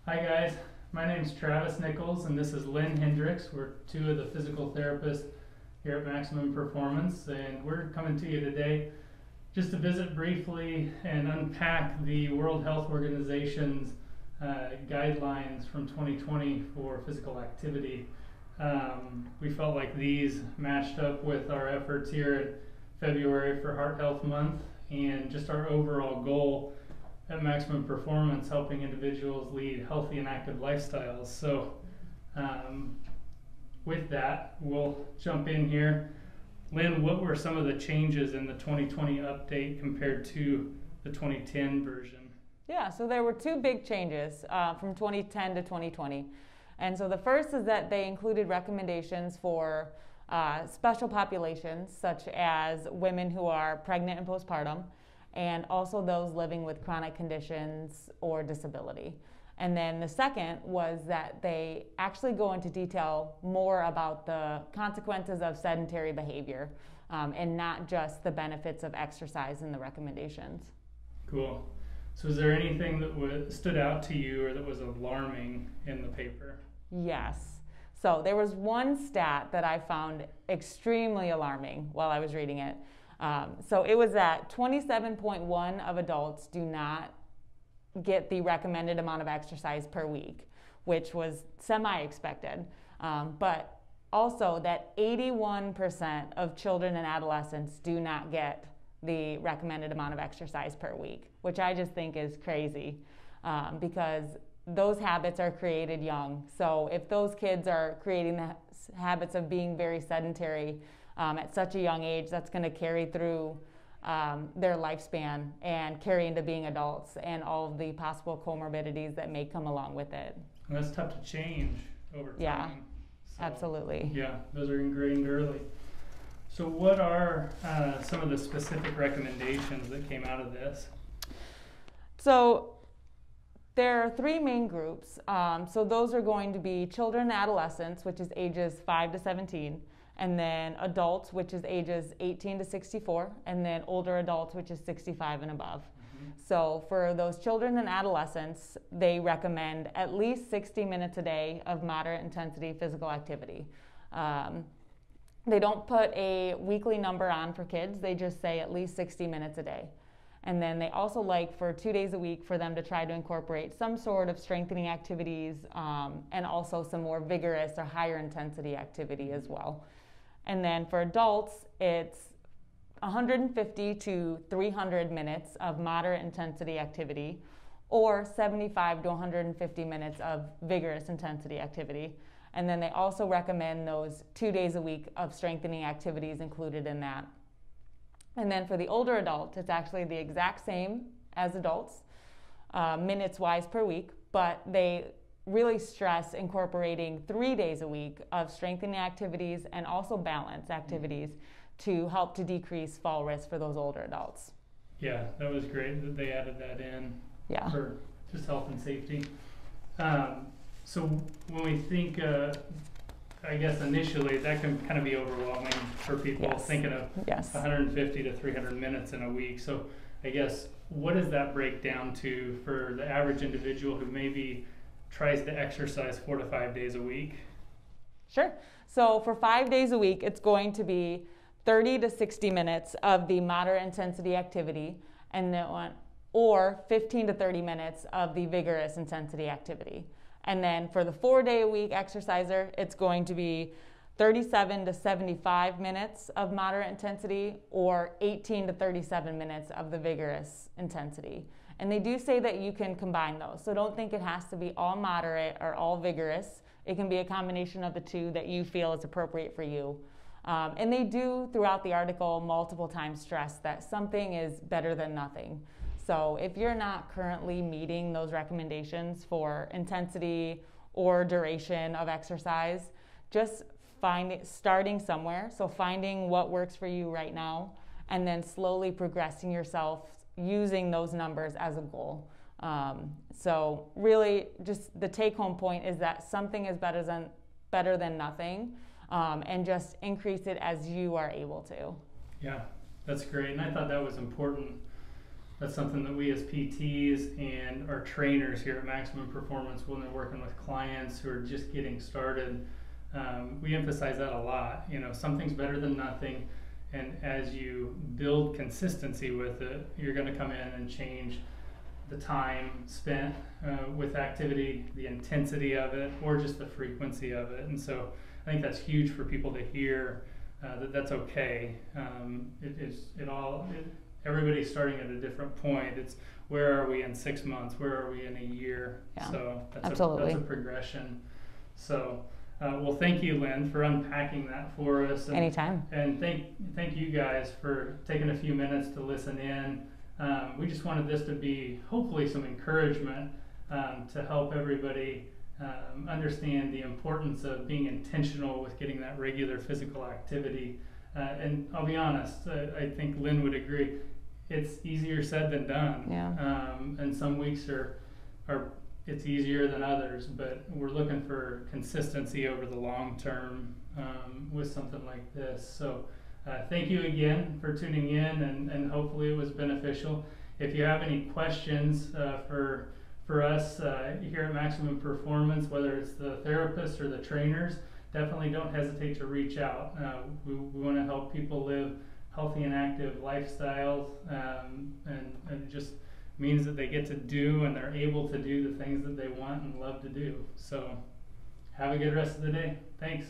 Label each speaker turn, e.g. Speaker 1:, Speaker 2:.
Speaker 1: Hi guys, my name's Travis Nichols and this is Lynn Hendricks. We're two of the physical therapists here at Maximum Performance, and we're coming to you today just to visit briefly and unpack the World Health Organization's guidelines from 2020 for physical activity. We felt like these matched up with our efforts here in February for Heart Health Month and just our overall goal at Maximum Performance, helping individuals lead healthy and active lifestyles. So with that, we'll jump in here. Lynn, what were some of the changes in the 2020 update compared to the 2010 version?
Speaker 2: Yeah, so there were two big changes from 2010 to 2020. And so the first is that they included recommendations for special populations, such as women who are pregnant and postpartum, and also those living with chronic conditions or disability. And then the second was that they actually go into detail more about the consequences of sedentary behavior and not just the benefits of exercise in the recommendations.
Speaker 1: Cool. So is there anything that stood out to you or that was alarming in the paper?
Speaker 2: Yes. So there was one stat that I found extremely alarming while I was reading it. So it was that 27.1 of adults do not get the recommended amount of exercise per week, which was semi-expected. But also that 81% of children and adolescents do not get the recommended amount of exercise per week, which I just think is crazy because those habits are created young. So if those kids are creating the habits of being very sedentary at such a young age, that's going to carry through their lifespan and carry into being adults and all of the possible comorbidities that may come along with it.
Speaker 1: And that's tough to change over time.
Speaker 2: Yeah, absolutely.
Speaker 1: Yeah, those are ingrained early. So what are some of the specific recommendations that came out of this?
Speaker 2: So there are three main groups. So those are going to be children and adolescents, which is ages 5 to 17, and then adults, which is ages 18 to 64, and then older adults, which is 65 and above. So for those children and adolescents, they recommend at least 60 minutes a day of moderate intensity physical activity. They don't put a weekly number on for kids, they just say at least 60 minutes a day. And then they also like for 2 days a week for them to try to incorporate some sort of strengthening activities and also some more vigorous or higher intensity activity as well. And then for adults, it's 150 to 300 minutes of moderate intensity activity or 75 to 150 minutes of vigorous intensity activity. And then they also recommend those 2 days a week of strengthening activities included in that. And then for the older adult, it's actually the exact same as adults, minutes-wise per week, but they really stress incorporating 3 days a week of strengthening activities and also balance activities to help to decrease fall risk for those older adults.
Speaker 1: Yeah, that was great that they added that in for just health and safety. So when we think, I guess initially that can kind of be overwhelming for people thinking of 150 to 300 minutes in a week. So I guess what does that break down to for the average individual who maybe tries to exercise 4 to 5 days a week?
Speaker 2: Sure. So for 5 days a week, it's going to be 30 to 60 minutes of the moderate intensity activity, and then or 15 to 30 minutes of the vigorous intensity activity. And then for the 4 day a week exerciser, it's going to be 37 to 75 minutes of moderate intensity or 18 to 37 minutes of the vigorous intensity. And they do say that you can combine those. So don't think it has to be all moderate or all vigorous. It can be a combination of the two that you feel is appropriate for you. And they do, throughout the article, multiple times stress that something is better than nothing. So if you're not currently meeting those recommendations for intensity or duration of exercise, just starting somewhere. So finding what works for you right now and then slowly progressing yourself using those numbers as a goal. So really just the take-home point is that something is better than nothing, and just increase it as you are able to.
Speaker 1: Yeah, that's great. And I thought that was important That's something that we as PTs and our trainers here at Maximum Performance, when they're working with clients who are just getting started, we emphasize that a lot. You know, something's better than nothing, and as you build consistency with it, you're going to come in and change the time spent with activity, the intensity of it, or just the frequency of it. And so I think that's huge for people to hear, that's okay. Everybody's starting at a different point. It's where are we in 6 months? Where are we in a year?
Speaker 2: Yeah,
Speaker 1: so that's
Speaker 2: absolutely.
Speaker 1: That's a progression. So, well, thank you, Lynn, for unpacking that for us. And,
Speaker 2: anytime.
Speaker 1: And thank you guys for taking a few minutes to listen in. We just wanted this to be hopefully some encouragement to help everybody understand the importance of being intentional with getting that regular physical activity. And I'll be honest, I think Lynn would agree, it's easier said than done.
Speaker 2: Yeah.
Speaker 1: And some weeks are it's easier than others, but we're looking for consistency over the long term with something like this. So thank you again for tuning in, and hopefully it was beneficial. If you have any questions for us here at Maximum Performance, whether it's the therapists or the trainers, definitely don't hesitate to reach out. We want to help people live healthy and active lifestyles, and it just means that they get to do and they're able to do the things that they want and love to do. So have a good rest of the day. Thanks.